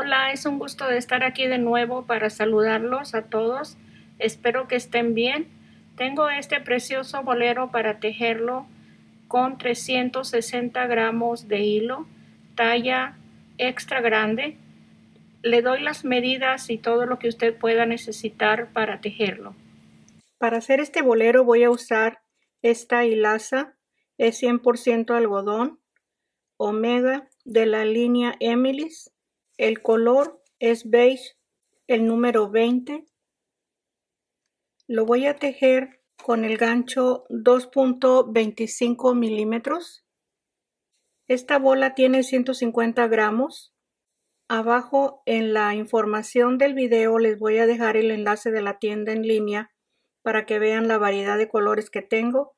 Hola, es un gusto de estar aquí de nuevo para saludarlos a todos. Espero que estén bien. Tengo este precioso bolero para tejerlo con 360 gramos de hilo, talla extra grande. Le doy las medidas y todo lo que usted pueda necesitar para tejerlo. Para hacer este bolero voy a usar esta hilaza, es 100% algodón, Omega de la línea Emily's. El color es beige, el número 20. Lo voy a tejer con el gancho 2.25 milímetros. Esta bola tiene 150 gramos. Abajo en la información del video les voy a dejar el enlace de la tienda en línea para que vean la variedad de colores que tengo.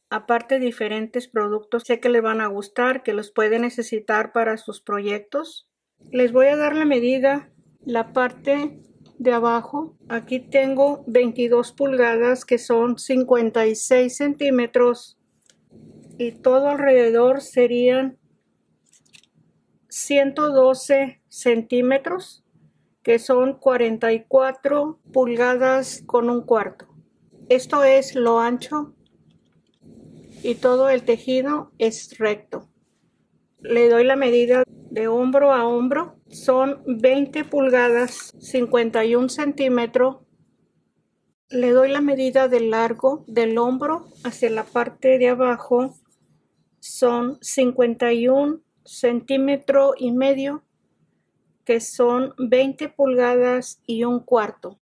Aparte, diferentes productos sé que les van a gustar, que los pueden necesitar para sus proyectos. Les voy a dar la medida, la parte de abajo. Aquí tengo 22 pulgadas que son 56 centímetros y todo alrededor serían 112 centímetros que son 44 pulgadas con un cuarto. Esto es lo ancho y todo el tejido es recto. Le doy la medida de hombro a hombro, son 20 pulgadas, 51 centímetros. Le doy la medida del largo del hombro hacia la parte de abajo, son 51 centímetros y medio, que son 20 pulgadas y un cuarto.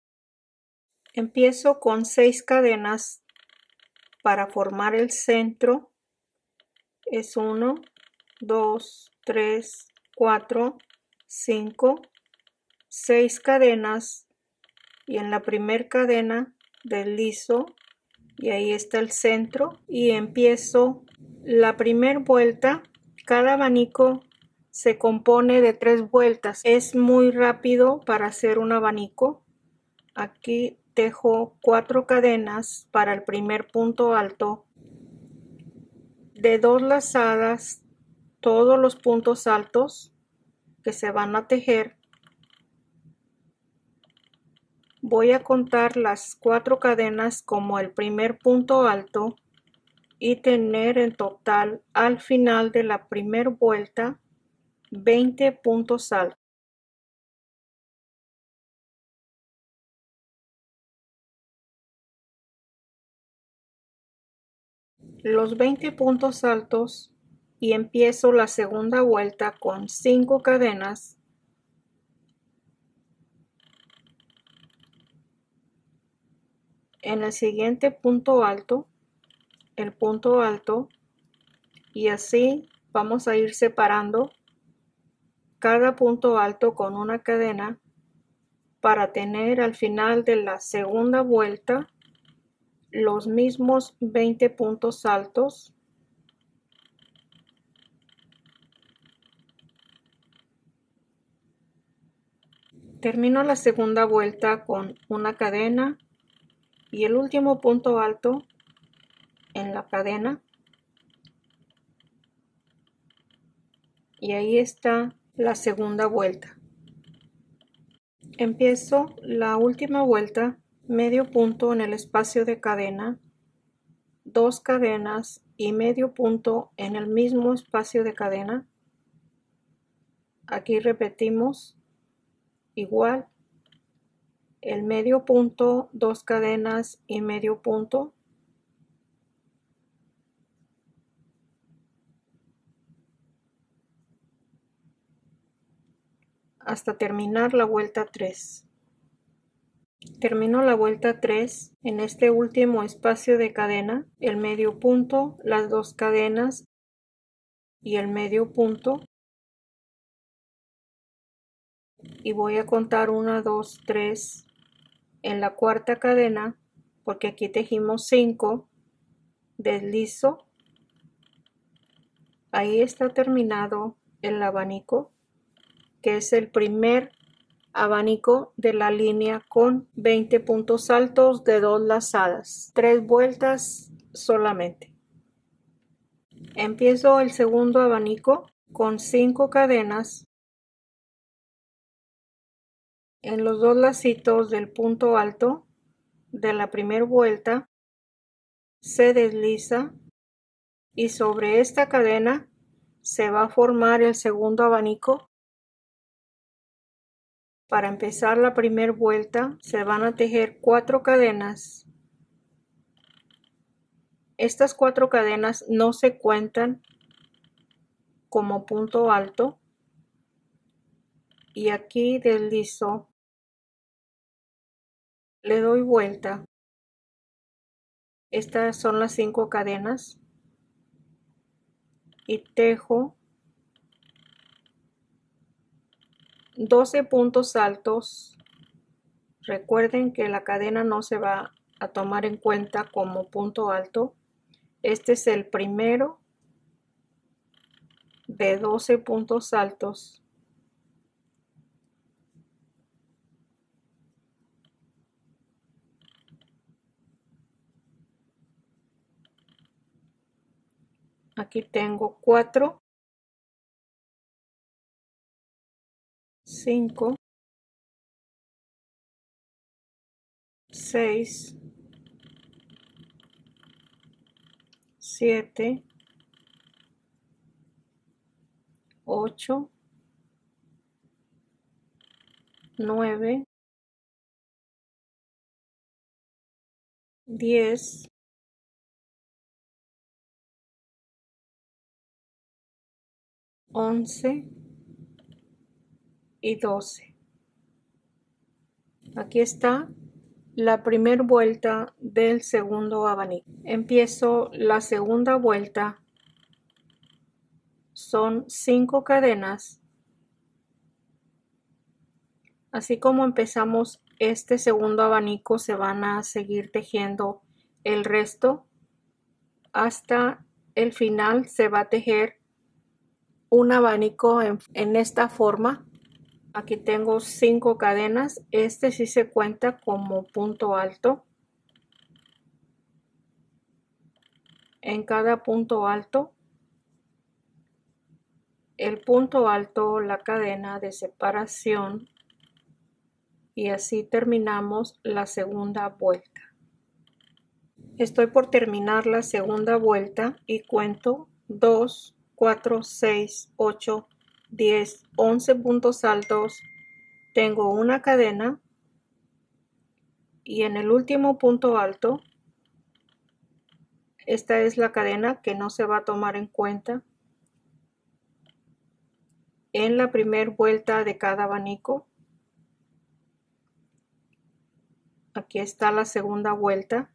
Empiezo con 6 cadenas para formar el centro. Es 1, 2, 3, 4, 5, 6 cadenas y en la primera cadena deslizo y ahí está el centro y empiezo la primera vuelta. Cada abanico se compone de 3 vueltas. Es muy rápido para hacer un abanico. Aquí tejo 4 cadenas para el primer punto alto, de 2 lazadas todos los puntos altos que se van a tejer. Voy a contar las 4 cadenas como el primer punto alto y tener en total al final de la primera vuelta 20 puntos altos. Los 20 puntos altos y empiezo la segunda vuelta con 5 cadenas. En el siguiente punto alto, el punto alto, y así vamos a ir separando cada punto alto con una cadena para tener al final de la segunda vuelta los mismos 20 puntos altos. Termino la segunda vuelta con una cadena y el último punto alto en la cadena. Y ahí está la segunda vuelta. Empiezo la última vuelta, medio punto en el espacio de cadena, 2 cadenas y medio punto en el mismo espacio de cadena. Aquí repetimos igual el medio punto, 2 cadenas y medio punto. Hasta terminar la vuelta 3. Termino la vuelta 3 en este último espacio de cadena, el medio punto, las 2 cadenas y el medio punto. Y voy a contar 1, 2, 3 en la cuarta cadena, porque aquí tejimos 5, deslizo. Ahí está terminado el abanico, que es el primer abanico de la línea con 20 puntos altos de 2 lazadas, 3 vueltas solamente. Empiezo el segundo abanico con 5 cadenas En los dos lacitos del punto alto de la primera vuelta se desliza y sobre esta cadena se va a formar el segundo abanico. Para empezar la primera vuelta se van a tejer 4 cadenas. Estas 4 cadenas no se cuentan como punto alto y aquí deslizo, le doy vuelta. Estas son las 5 cadenas y tejo 12 puntos altos. Recuerden que la cadena no se va a tomar en cuenta como punto alto. Este es el primero de 12 puntos altos. Aquí tengo 4, 5, 6, 7, 8, 9, 10, 11 y 12. Aquí está la primera vuelta del segundo abanico. Empiezo la segunda vuelta. Son 5 cadenas. Así como empezamos este segundo abanico, se van a seguir tejiendo el resto hasta el final. Se va a tejer un abanico en esta forma. Aquí tengo 5 cadenas. Este sí se cuenta como punto alto. En cada punto alto, el punto alto, la cadena de separación, y así terminamos la segunda vuelta. Estoy por terminar la segunda vuelta y cuento 2, 4, 6, 8, 10, 11 puntos altos. Tengo una cadena y en el último punto alto, esta es la cadena que no se va a tomar en cuenta en la primera vuelta de cada abanico. Aquí está la segunda vuelta,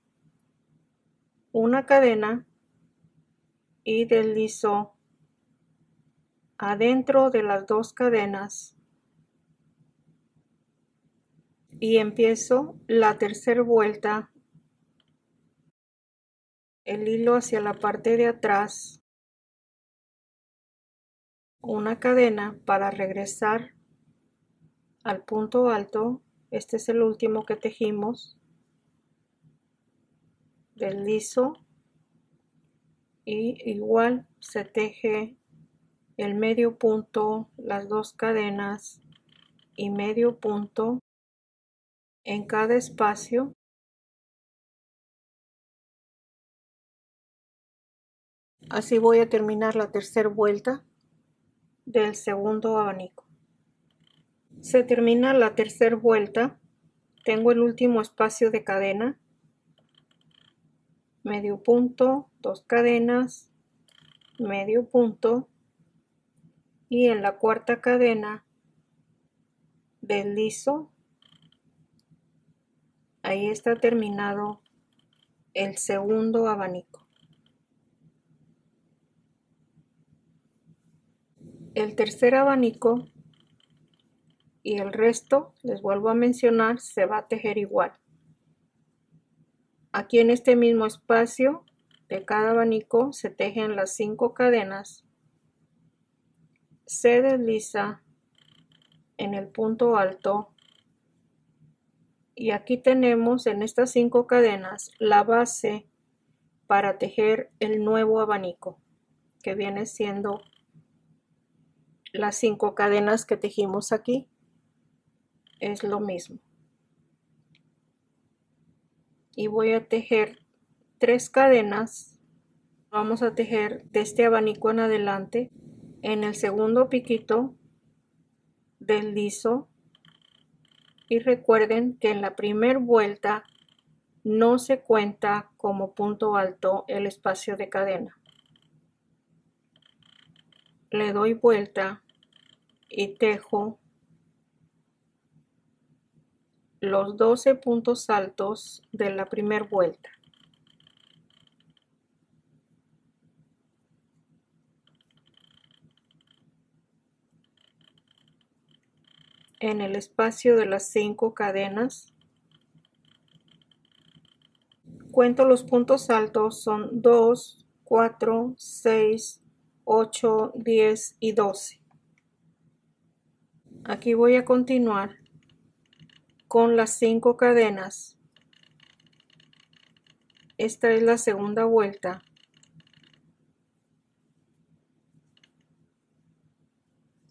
una cadena y deslizo adentro de las 2 cadenas y empiezo la tercera vuelta, el hilo hacia la parte de atrás, una cadena para regresar al punto alto. Este es el último que tejimos. Deslizo y igual se teje el medio punto, las 2 cadenas y medio punto en cada espacio. Así voy a terminar la tercera vuelta del segundo abanico. Se termina la tercera vuelta. Tengo el último espacio de cadena, medio punto, 2 cadenas, medio punto y en la cuarta cadena deslizo. Ahí está terminado el segundo abanico. El tercer abanico y el resto, les vuelvo a mencionar, se va a tejer igual. Aquí en este mismo espacio de cada abanico se tejen las 5 cadenas, se desliza en el punto alto y aquí tenemos en estas 5 cadenas la base para tejer el nuevo abanico, que viene siendo las 5 cadenas que tejimos aquí. es lo mismo. Y voy a tejer 3 cadenas. Vamos a tejer de este abanico en adelante. En el segundo piquito deslizo y recuerden que en la primera vuelta no se cuenta como punto alto el espacio de cadena. Le doy vuelta y tejo los 12 puntos altos de la primera vuelta. En el espacio de las 5 cadenas cuento los puntos altos, son 2, 4, 6, 8, 10 y 12. Aquí voy a continuar con las 5 cadenas. Esta es la segunda vuelta.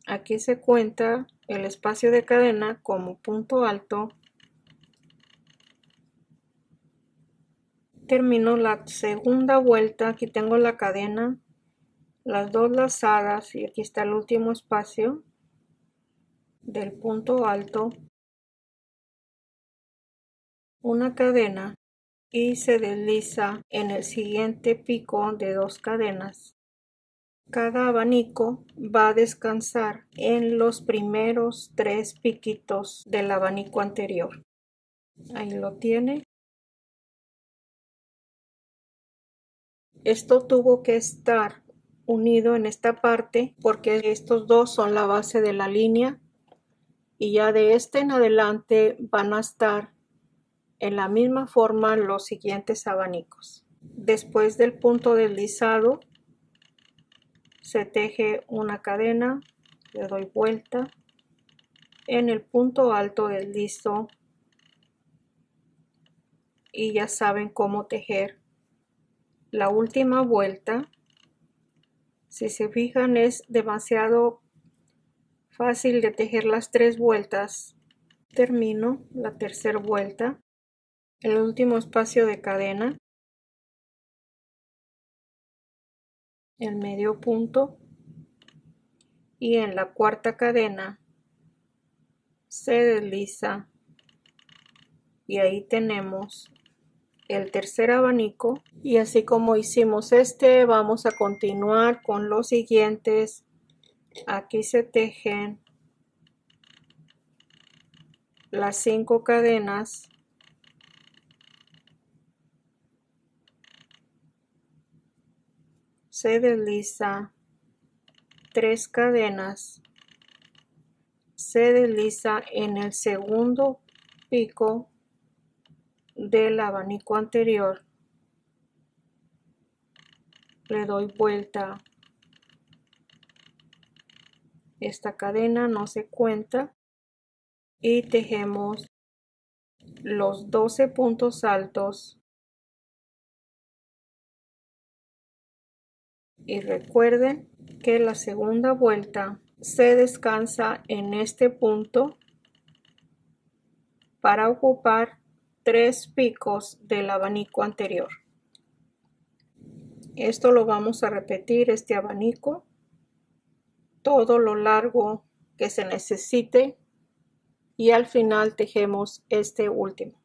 Aquí se cuenta el espacio de cadena como punto alto. Termino la segunda vuelta. Aquí tengo la cadena, las 2 lazadas y aquí está el último espacio del punto alto. Una cadena y se desliza en el siguiente pico de 2 cadenas. Cada abanico va a descansar en los primeros 3 piquitos del abanico anterior. Ahí lo tiene. Esto tuvo que estar unido en esta parte porque estos dos son la base de la línea y ya de este en adelante van a estar en la misma forma los siguientes abanicos. Después del punto deslizado se teje una cadena, le doy vuelta, en el punto alto deslizo y ya saben cómo tejer la última vuelta. Si se fijan, es demasiado fácil de tejer las 3 vueltas. Termino la tercera vuelta, el último espacio de cadena, el medio punto y en la cuarta cadena se desliza y ahí tenemos el tercer abanico. Y así como hicimos este, vamos a continuar con los siguientes. Aquí se tejen las 5 cadenas, se desliza 3 cadenas, se desliza en el segundo pico del abanico anterior, le doy vuelta, esta cadena no se cuenta y tejemos los 12 puntos altos. Y recuerden que la segunda vuelta se descansa en este punto para ocupar 3 picos del abanico anterior. Esto lo vamos a repetir, este abanico, todo lo largo que se necesite y al final tejemos este último.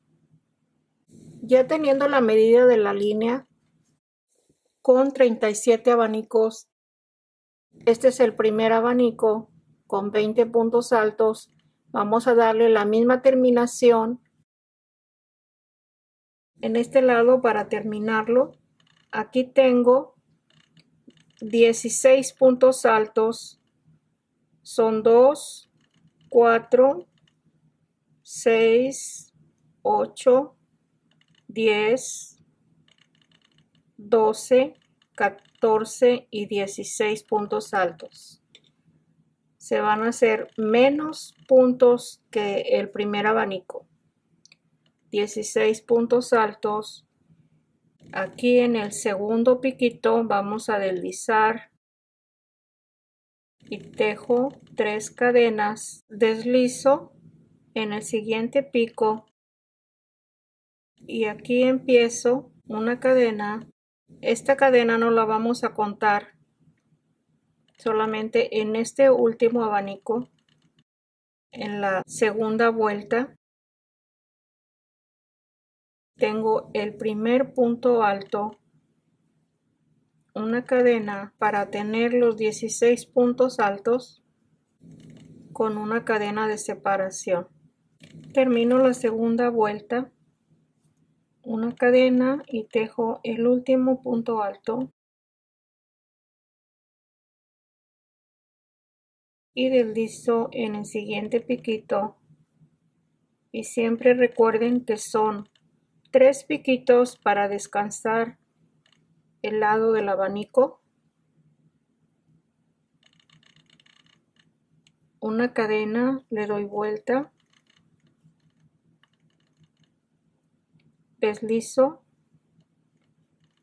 Ya teniendo la medida de la línea con 37 abanicos, este es el primer abanico con 20 puntos altos. Vamos a darle la misma terminación en este lado para terminarlo. Aquí tengo 16 puntos altos, son 2, 4, 6, 8, 10, 12, 14 y 16 puntos altos. Se van a hacer menos puntos que el primer abanico. 16 puntos altos. Aquí en el segundo piquito vamos a deslizar y tejo 3 cadenas, deslizo en el siguiente pico y aquí empiezo una cadena. Esta cadena no la vamos a contar, solamente en este último abanico, en la segunda vuelta, tengo el primer punto alto, una cadena para tener los 16 puntos altos con una cadena de separación. Termino la segunda vuelta, una cadena y tejo el último punto alto y deslizo en el siguiente piquito, y siempre recuerden que son 3 piquitos para descansar el lado del abanico, una cadena, le doy vuelta, deslizo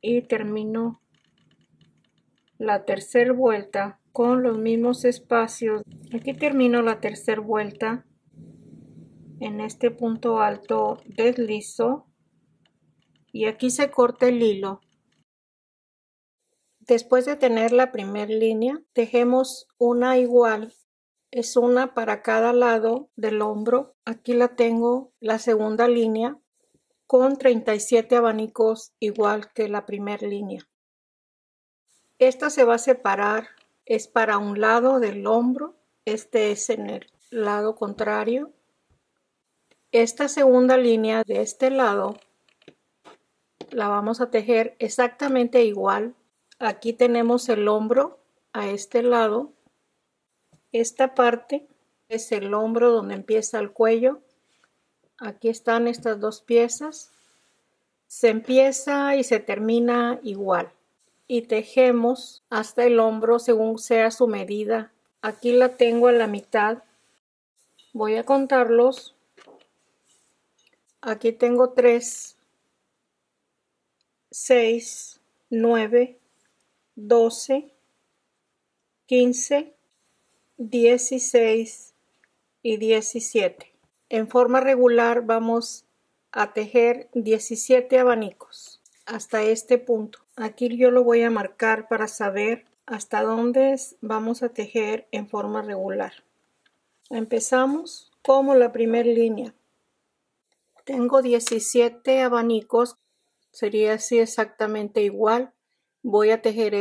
y termino la tercera vuelta con los mismos espacios. Aquí termino la tercera vuelta, en este punto alto deslizo y aquí se corta el hilo. Después de tener la primera línea, tejemos una igual, es una para cada lado del hombro. Aquí la tengo, la segunda línea, con 37 abanicos igual que la primera línea. Esta se va a separar, es para un lado del hombro, este es en el lado contrario. Esta segunda línea de este lado la vamos a tejer exactamente igual. Aquí tenemos el hombro a este lado. Esta parte es el hombro donde empieza el cuello. Aquí están estas dos piezas. Se empieza y se termina igual. Y tejemos hasta el hombro según sea su medida. Aquí la tengo a la mitad. Voy a contarlos. Aquí tengo 3, 6, 9, 12, 15, 16 y 17. En forma regular vamos a tejer 17 abanicos hasta este punto. Aquí yo lo voy a marcar para saber hasta dónde vamos a tejer en forma regular. Empezamos como la primera línea. Tengo 17 abanicos, sería así exactamente igual. Voy a tejer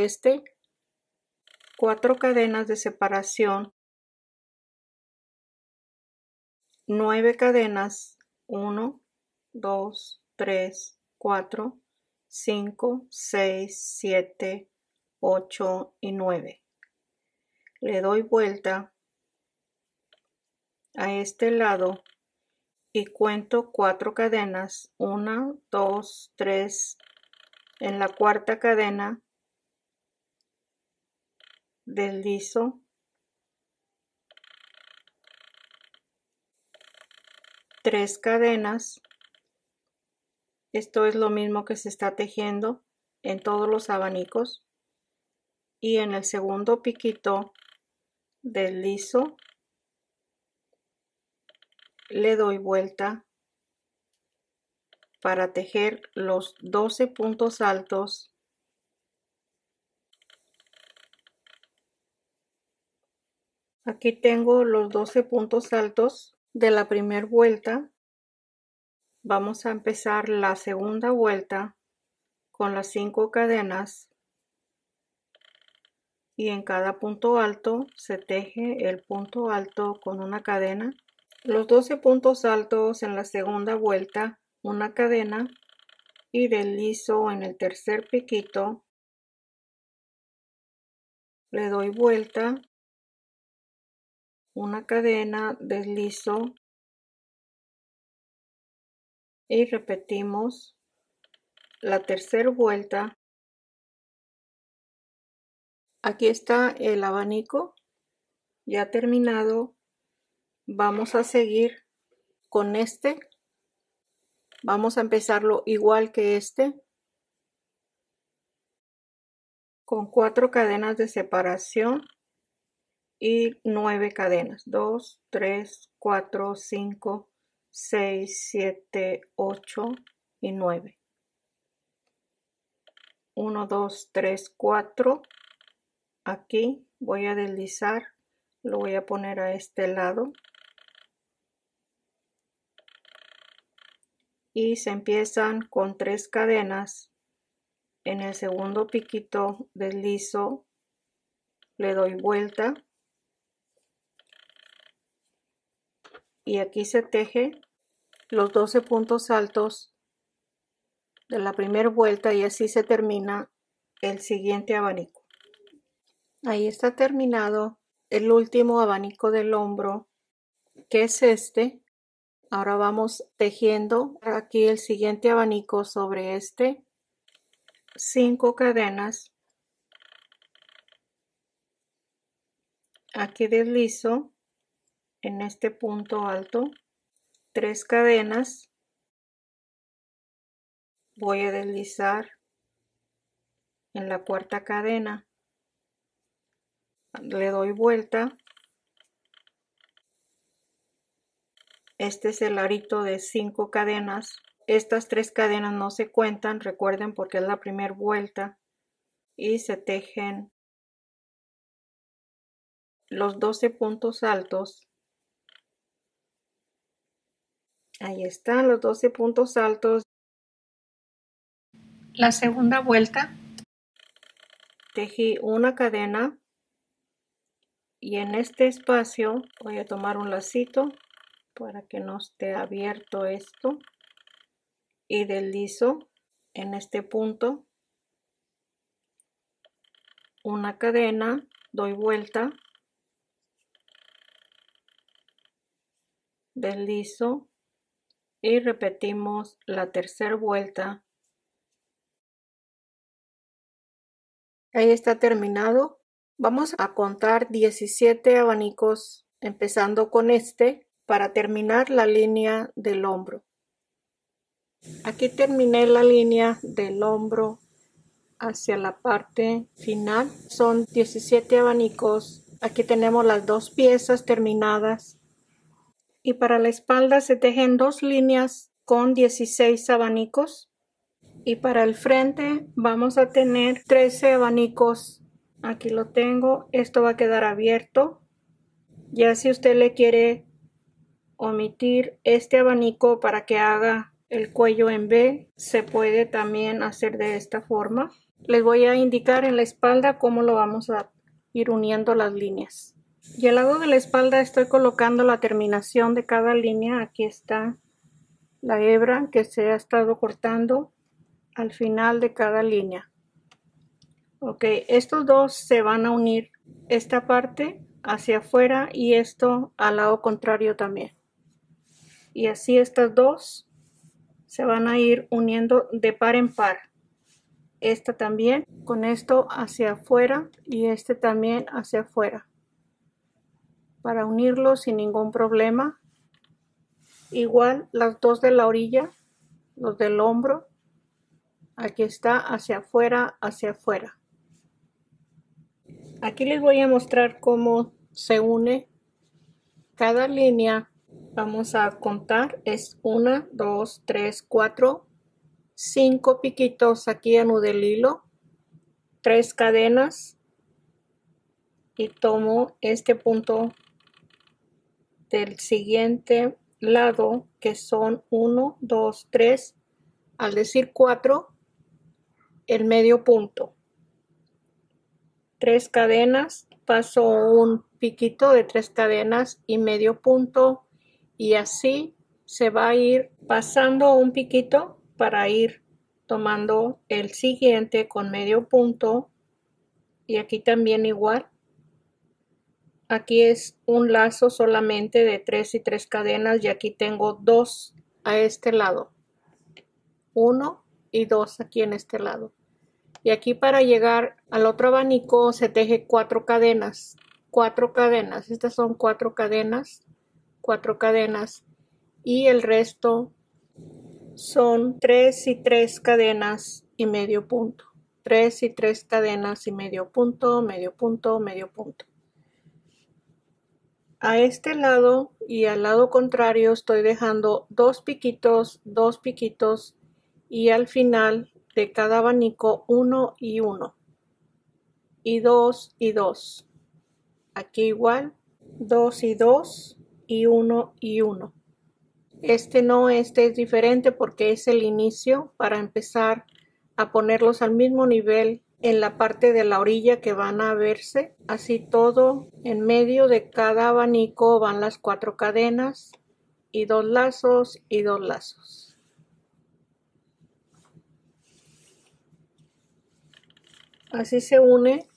4 cadenas de separación, 9 cadenas, 1, 2, 3, 4, 5, 6, 7, 8 y 9. Le doy vuelta a este lado y cuento 4 cadenas, 1, 2, 3. En la cuarta cadena deslizo, 3 cadenas. Esto es lo mismo que se está tejiendo en todos los abanicos. Y en el segundo piquito deslizo, le doy vuelta para tejer los 12 puntos altos. Aquí tengo los 12 puntos altos de la primera vuelta. Vamos a empezar la segunda vuelta con las 5 cadenas y en cada punto alto se teje el punto alto con una cadena. Los 12 puntos altos en la segunda vuelta, una cadena, y deslizo en el tercer piquito, le doy vuelta, una cadena, deslizo y repetimos la tercera vuelta. Aquí está el abanico ya terminado. Vamos a seguir con este. Vamos a empezarlo igual que este, con 4 cadenas de separación, y 9 cadenas. 2, 3, 4, 5, 6, 7, 8 y 9. 1, 2, 3, 4. Aquí voy a deslizar, lo voy a poner a este lado. Y se empiezan con 3 cadenas. En el segundo piquito deslizo, le doy vuelta y aquí se teje los 12 puntos altos de la primera vuelta y así se termina el siguiente abanico. Ahí está terminado el último abanico del hombro, que es este. Ahora vamos tejiendo aquí el siguiente abanico sobre este. 5 cadenas. Aquí deslizo en este punto alto 3 cadenas. Voy a deslizar en la cuarta cadena, le doy vuelta. Este es el arito de 5 cadenas. Estas 3 cadenas no se cuentan, recuerden, porque es la primera vuelta, y se tejen los 12 puntos altos. Ahí están los 12 puntos altos. La segunda vuelta tejí una cadena y en este espacio voy a tomar un lacito para que no esté abierto esto y deslizo en este punto una cadena, doy vuelta, deslizo y repetimos la tercera vuelta. Ahí está terminado. Vamos a contar 17 abanicos empezando con este para terminar la línea del hombro. Aquí terminé la línea del hombro hacia la parte final. Son 17 abanicos. Aquí tenemos las dos piezas terminadas. Y para la espalda se tejen 2 líneas con 16 abanicos. Y para el frente vamos a tener 13 abanicos. Aquí lo tengo. Esto va a quedar abierto. Ya si usted le quiere omitir este abanico para que haga el cuello en V, se puede también hacer de esta forma. Les voy a indicar en la espalda cómo lo vamos a ir uniendo las líneas. Y al lado de la espalda estoy colocando la terminación de cada línea. Aquí está la hebra que se ha estado cortando al final de cada línea. Ok, estos dos se van a unir, esta parte hacia afuera y esto al lado contrario también. Y así estas dos se van a ir uniendo de par en par. Esta también con esto hacia afuera y este también hacia afuera. Para unirlos sin ningún problema. Igual las dos de la orilla, los del hombro. Aquí está hacia afuera, hacia afuera. Aquí les voy a mostrar cómo se une cada línea. Vamos a contar, es 1, 2, 3, 4, 5 piquitos aquí anudé el hilo, 3 cadenas y tomo este punto del siguiente lado que son 1, 2, 3, al decir 4, el medio punto. 3 cadenas, paso un piquito de 3 cadenas y medio punto y así se va a ir pasando un piquito para ir tomando el siguiente con medio punto y aquí también igual. Aquí es un lazo solamente de 3 y 3 cadenas y aquí tengo 2 a este lado, 1 y 2 aquí en este lado. Y aquí para llegar al otro abanico se teje 4 cadenas. 4 cadenas. Estas son 4 cadenas. 4 cadenas. Y el resto son 3 y 3 cadenas y medio punto. 3 y 3 cadenas y medio punto, medio punto, medio punto. A este lado y al lado contrario estoy dejando 2 piquitos y al final de cada abanico 1 y 1 y 2 y 2. Aquí igual 2 y 2 y 1 y 1. Este es diferente porque es el inicio para empezar a ponerlos al mismo nivel en la parte de la orilla que van a verse. Así todo, en medio de cada abanico van las 4 cadenas y 2 lazos y 2 lazos. Así se une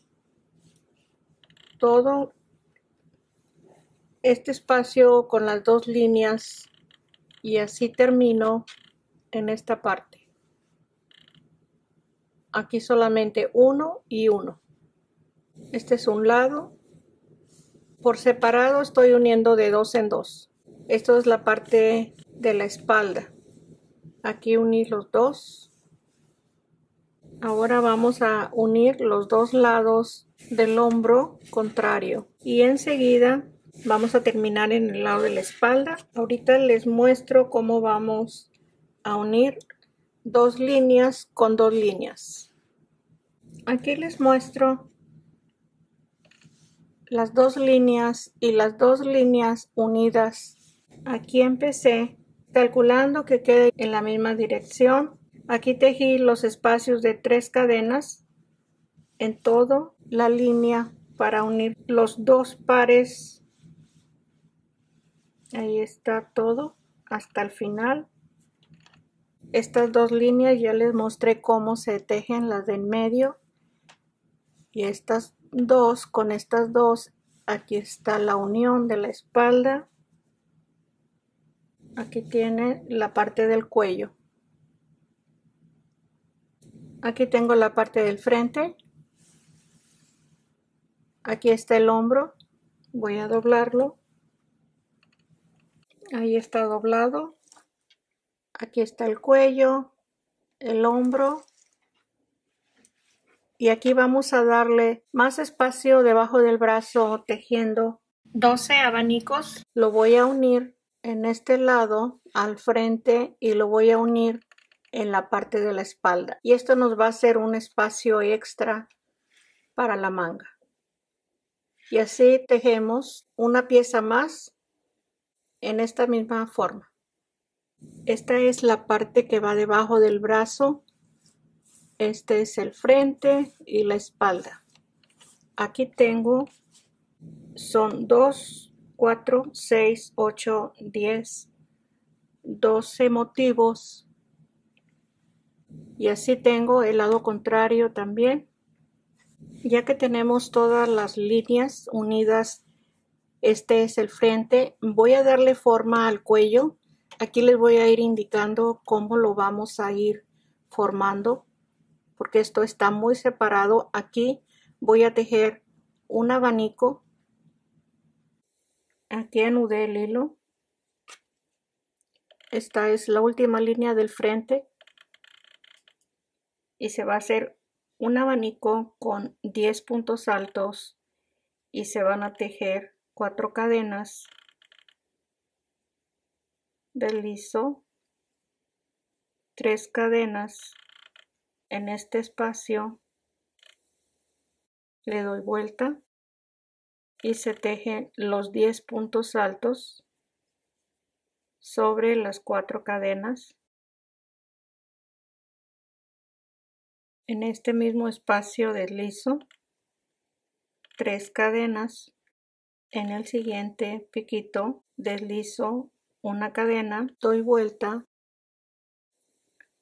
todo este espacio con las 2 líneas y así termino en esta parte. Aquí solamente 1 y 1. Este es un lado. Por separado estoy uniendo de 2 en 2. Esto es la parte de la espalda. Aquí uní los 2. Ahora vamos a unir los 2 lados del hombro contrario. Y enseguida vamos a terminar en el lado de la espalda. Ahorita les muestro cómo vamos a unir 2 líneas con 2 líneas. Aquí les muestro las 2 líneas y las 2 líneas unidas. Aquí empecé calculando que quede en la misma dirección. Aquí tejí los espacios de 3 cadenas en toda la línea para unir los 2 pares. Ahí está todo hasta el final. Estas 2 líneas ya les mostré cómo se tejen las de en medio. Y estas 2 con estas 2, aquí está la unión de la espalda. Aquí tiene la parte del cuello. Aquí tengo la parte del frente. Aquí está el hombro. Voy a doblarlo. Ahí está doblado. Aquí está el cuello, el hombro. Y aquí vamos a darle más espacio debajo del brazo tejiendo 12 abanicos. Lo voy a unir en este lado al frente y lo voy a unir en la parte de la espalda. Y esto nos va a hacer un espacio extra para la manga. Y así tejemos una pieza más en esta misma forma. Esta es la parte que va debajo del brazo. Este es el frente y la espalda. Aquí tengo, son 2, 4, 6, 8, 10, 12 motivos. Y así tengo el lado contrario también. Ya que tenemos todas las líneas unidas, este es el frente. Voy a darle forma al cuello. Aquí les voy a ir indicando cómo lo vamos a ir formando, porque esto está muy separado. Aquí voy a tejer un abanico. Aquí anudé el hilo. Esta es la última línea del frente. Y se va a hacer un abanico con 10 puntos altos y se van a tejer 4 cadenas de liso, 3 cadenas en este espacio, le doy vuelta y se tejen los 10 puntos altos sobre las 4 cadenas. En este mismo espacio deslizo 3 cadenas. En el siguiente piquito deslizo una cadena, doy vuelta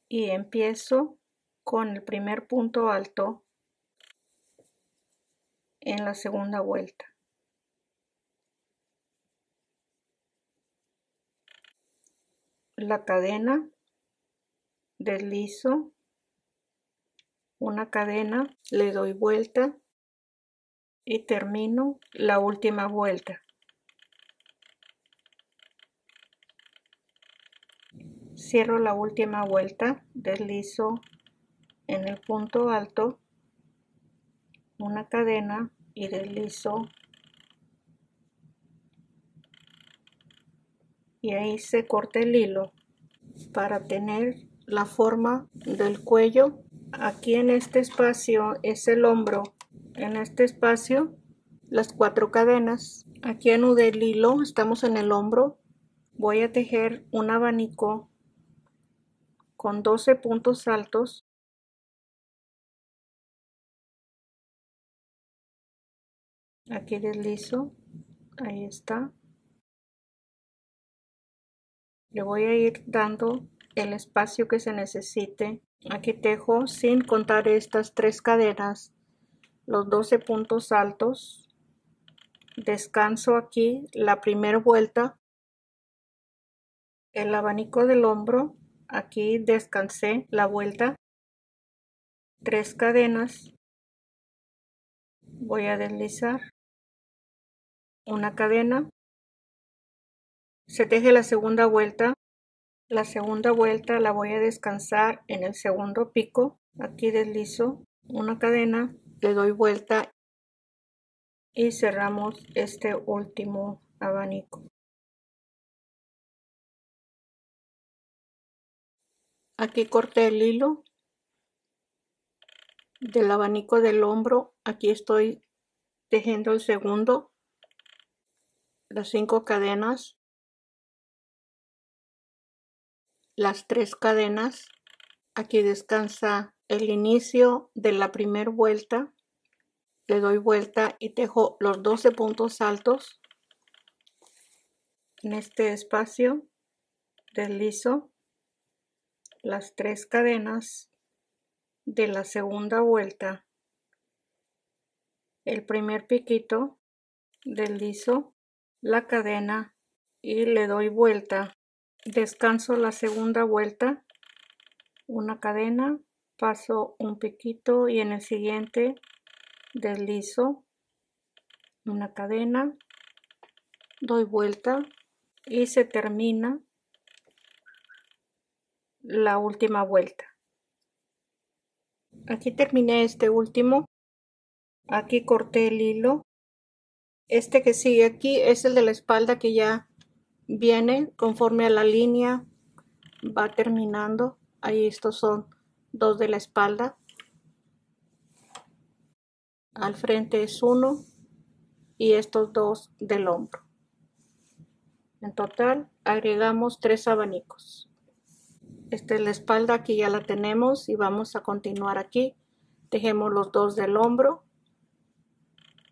y empiezo con el primer punto alto en la segunda vuelta. La cadena, deslizo una cadena, le doy vuelta y termino la última vuelta. Cierro la última vuelta, deslizo en el punto alto una cadena y deslizo y ahí se corta el hilo para tener la forma del cuello. Aquí en este espacio es el hombro, en este espacio las 4 cadenas. Aquí anudé el hilo, estamos en el hombro. Voy a tejer un abanico con 12 puntos altos. Aquí deslizo, ahí está. Le voy a ir dando el espacio que se necesite. Aquí tejo sin contar estas 3 cadenas, los 12 puntos altos. Descanso aquí la primera vuelta, el abanico del hombro, aquí descansé la vuelta, 3 cadenas, voy a deslizar una cadena, se teje la segunda vuelta la voy a descansar en el segundo pico, aquí deslizo una cadena, le doy vuelta y cerramos este último abanico. Aquí corté el hilo del abanico del hombro, aquí estoy tejiendo el segundo, las 5 cadenas, las 3 cadenas, aquí descansa el inicio de la primera vuelta, le doy vuelta y tejo los 12 puntos altos en este espacio, deslizo las 3 cadenas de la segunda vuelta, el primer piquito, deslizo la cadena y le doy vuelta, descanso la segunda vuelta, una cadena, paso un piquito y en el siguiente deslizo una cadena, doy vuelta y se termina la última vuelta. Aquí terminé este último, aquí corté el hilo. Este que sigue aquí es el de la espalda que ya viene conforme a la línea, va terminando. Ahí estos son 2 de la espalda. Al frente es 1 y estos 2 del hombro. En total agregamos 3 abanicos. Esta es la espalda, aquí ya la tenemos y vamos a continuar aquí. Tejemos los 2 del hombro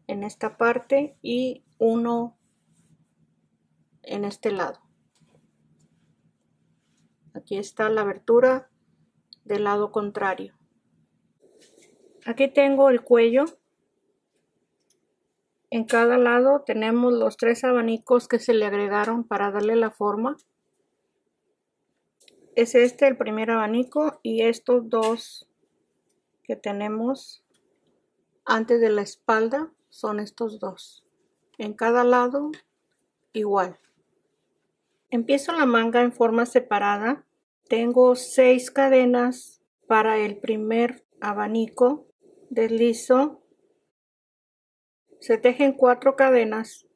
en esta parte y 1 en este lado. Aquí está la abertura del lado contrario. Aquí tengo el cuello. En cada lado tenemos los 3 abanicos que se le agregaron para darle la forma. Es este el primer abanico y estos 2 que tenemos antes de la espalda son estos 2. En cada lado igual. Empiezo la manga en forma separada. Tengo 6 cadenas para el primer abanico. Deslizo. Se tejen 4 cadenas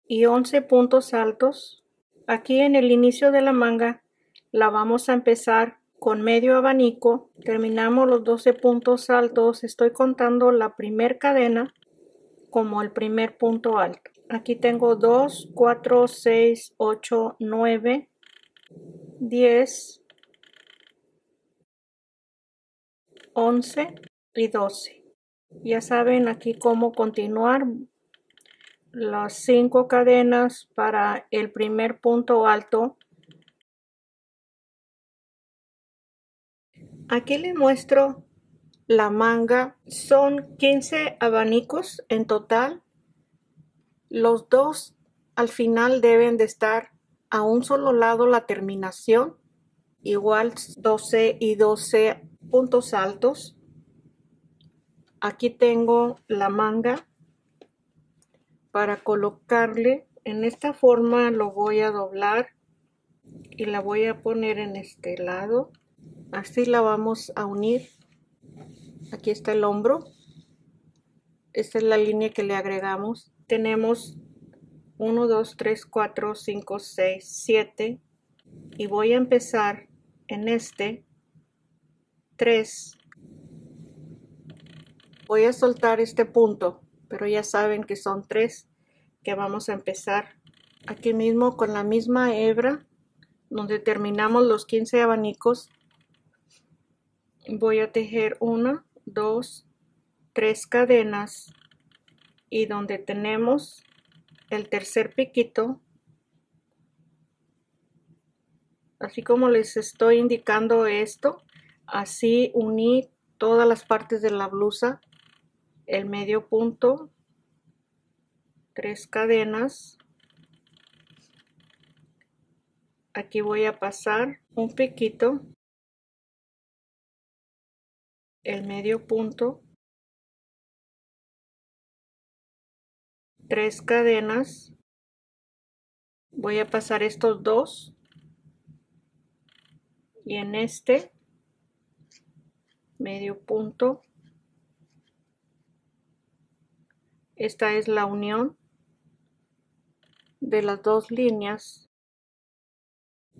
y 11 puntos altos. Aquí en el inicio de la manga la vamos a empezar con medio abanico. Terminamos los 12 puntos altos. Estoy contando la primera cadena como el primer punto alto. Aquí tengo 2, 4, 6, 8, 9, 10, 11 y 12. Ya saben aquí cómo continuar. Las 5 cadenas para el primer punto alto. Aquí les muestro la manga. Son 15 abanicos en total. Los 2 al final deben de estar a un solo lado la terminación. Igual 12 y 12 puntos altos. Aquí tengo la manga. Para colocarle en esta forma lo voy a doblar y la voy a poner en este lado, así la vamos a unir. Aquí está el hombro, esta es la línea que le agregamos. Tenemos 1, 2, 3, 4, 5, 6, 7 y voy a empezar en este 3. Voy a soltar este punto, pero ya saben que son 3 que vamos a empezar aquí mismo con la misma hebra donde terminamos los 15 abanicos. Voy a tejer 1, 2, 3 cadenas y donde tenemos el tercer piquito, así como les estoy indicando esto, así uní todas las partes de la blusa, el medio punto, 3 cadenas. Aquí voy a pasar un piquito, el medio punto, 3 cadenas. Voy a pasar estos dos y en este medio punto, esta es la unión de las dos líneas.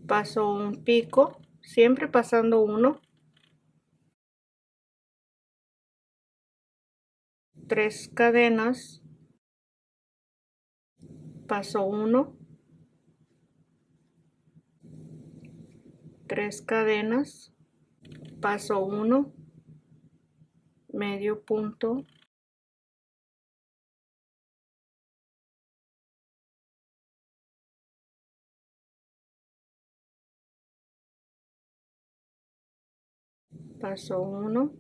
Paso un pico, siempre pasando uno, 3 cadenas, paso 1, 3 cadenas, paso 1, medio punto, paso 1,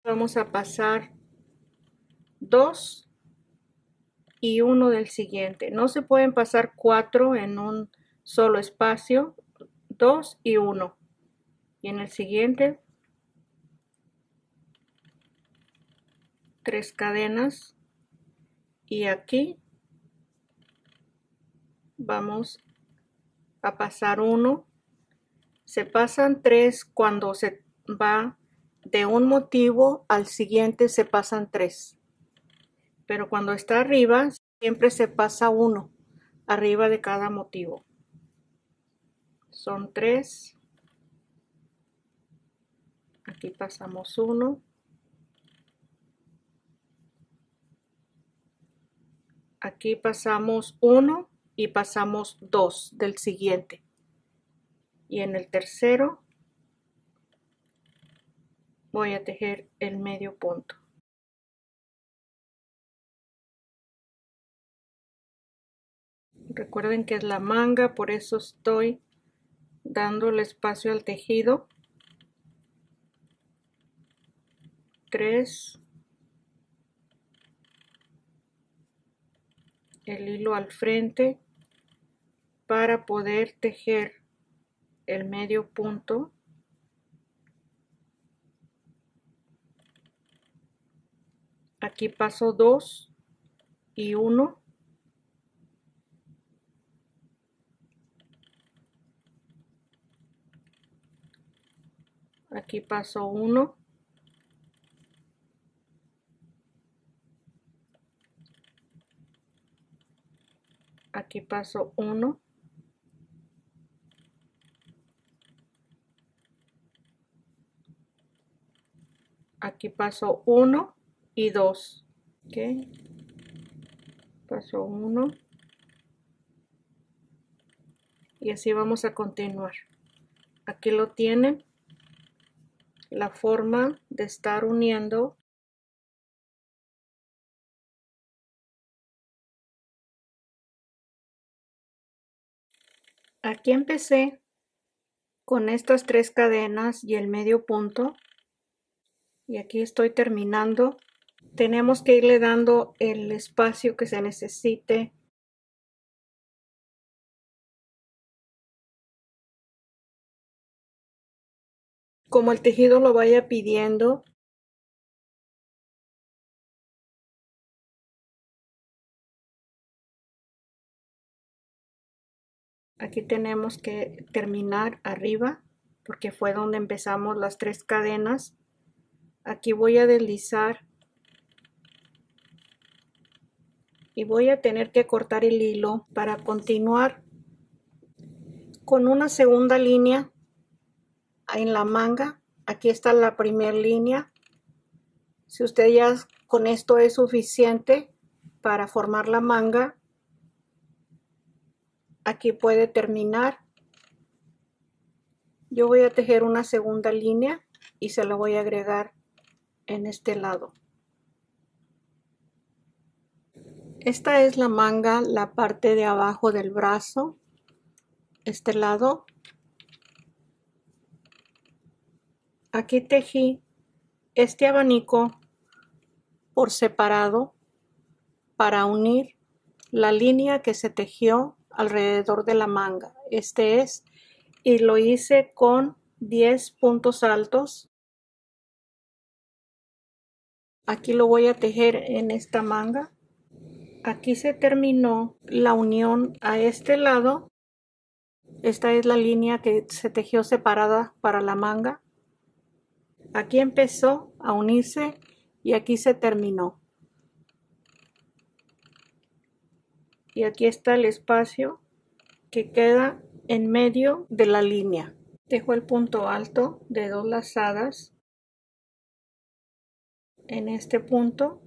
vamos a pasar 2 y 1 del siguiente. No se pueden pasar 4 en un solo espacio, 2 y 1. Y en el siguiente, 3 cadenas. Y aquí vamos a pasar 1. Se pasan 3 cuando se va de un motivo al siguiente, se pasan 3. Pero cuando está arriba, siempre se pasa 1 arriba de cada motivo. Son 3. Aquí pasamos 1. Aquí pasamos 1 y pasamos 2 del siguiente. Y en el tercero voy a tejer el medio punto. Recuerden que es la manga, por eso estoy dando el espacio al tejido. 3, el hilo al frente para poder tejer el medio punto. Aquí paso 2 y 1. Aquí paso 1. Aquí paso 1. Aquí paso 1 y 2. ¿Ok? Paso 1. Y así vamos a continuar. Aquí lo tienen. La forma de estar uniendo. Aquí empecé con estas 3 cadenas y el medio punto. Y aquí estoy terminando. Tenemos que irle dando el espacio que se necesite. Como el tejido lo vaya pidiendo. Aquí tenemos que terminar arriba porque fue donde empezamos las 3 cadenas. Aquí voy a deslizar y voy a tener que cortar el hilo para continuar con una segunda línea en la manga. Aquí está la primera línea. Si usted ya con esto es suficiente para formar la manga, aquí puede terminar. Yo voy a tejer una segunda línea y se la voy a agregar en este lado. Esta es la manga, la parte de abajo del brazo, este lado. Aquí tejí este abanico por separado para unir la línea que se tejió alrededor de la manga. Este es, y lo hice con 10 puntos altos. Aquí lo voy a tejer en esta manga. Aquí se terminó la unión a este lado. Esta es la línea que se tejió separada para la manga. Aquí empezó a unirse y aquí se terminó. Y aquí está el espacio que queda en medio de la línea. Dejo el punto alto de 2 lazadas en este punto.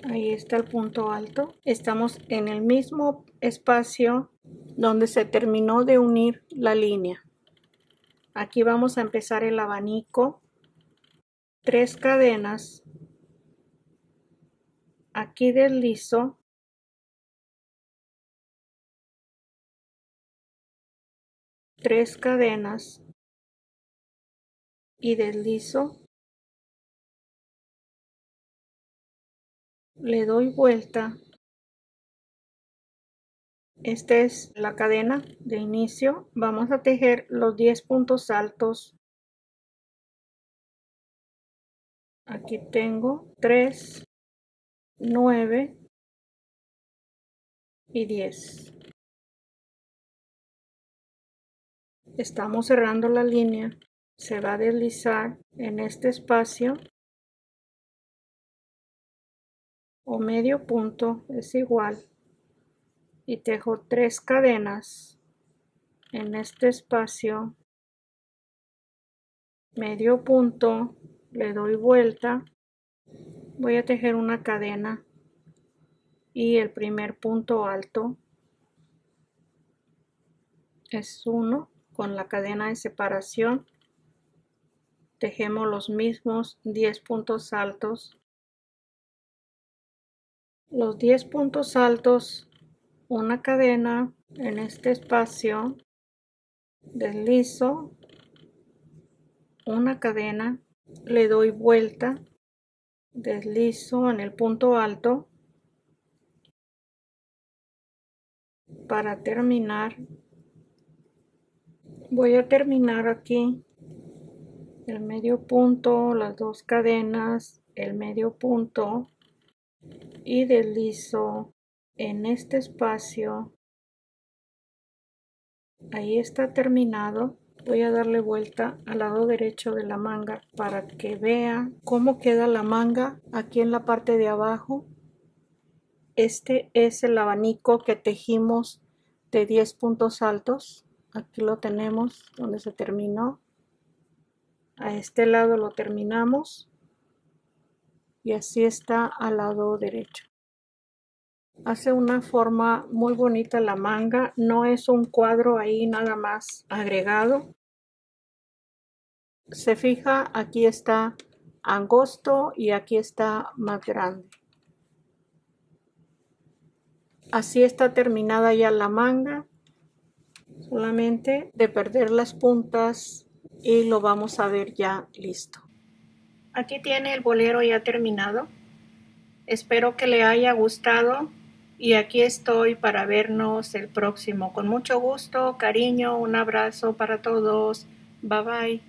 Ahí está el punto alto. Estamos en el mismo espacio donde se terminó de unir la línea. Aquí vamos a empezar el abanico. 3 cadenas. Aquí deslizo. Tres cadenas y deslizo. Le doy vuelta. Esta es la cadena de inicio. Vamos a tejer los 10 puntos altos. Aquí tengo 3, 9 y 10. Estamos cerrando la línea. Se va a deslizar en este espacio o medio punto, es igual, y tejo 3 cadenas en este espacio, medio punto, le doy vuelta, voy a tejer una cadena y el primer punto alto es 1 con la cadena de separación. Tejemos los mismos 10 puntos altos. Los 10 puntos altos, una cadena en este espacio, deslizo, una cadena, le doy vuelta, deslizo en el punto alto para terminar. Voy a terminar aquí el medio punto, las 2 cadenas, el medio punto y deslizo en este espacio. Ahí está terminado. Voy a darle vuelta al lado derecho de la manga para que vea cómo queda la manga aquí en la parte de abajo. Este es el abanico que tejimos de 10 puntos altos. Aquí lo tenemos donde se terminó. A este lado lo terminamos y así está al lado derecho. Hace una forma muy bonita la manga, no es un cuadro ahí nada más agregado. Se fija, aquí está angosto y aquí está más grande. Así está terminada ya la manga, solamente de perder las puntas y lo vamos a ver ya listo. Aquí tiene el bolero ya terminado. Espero que le haya gustado. Y aquí estoy para vernos el próximo. Con mucho gusto, cariño, un abrazo para todos. Bye bye.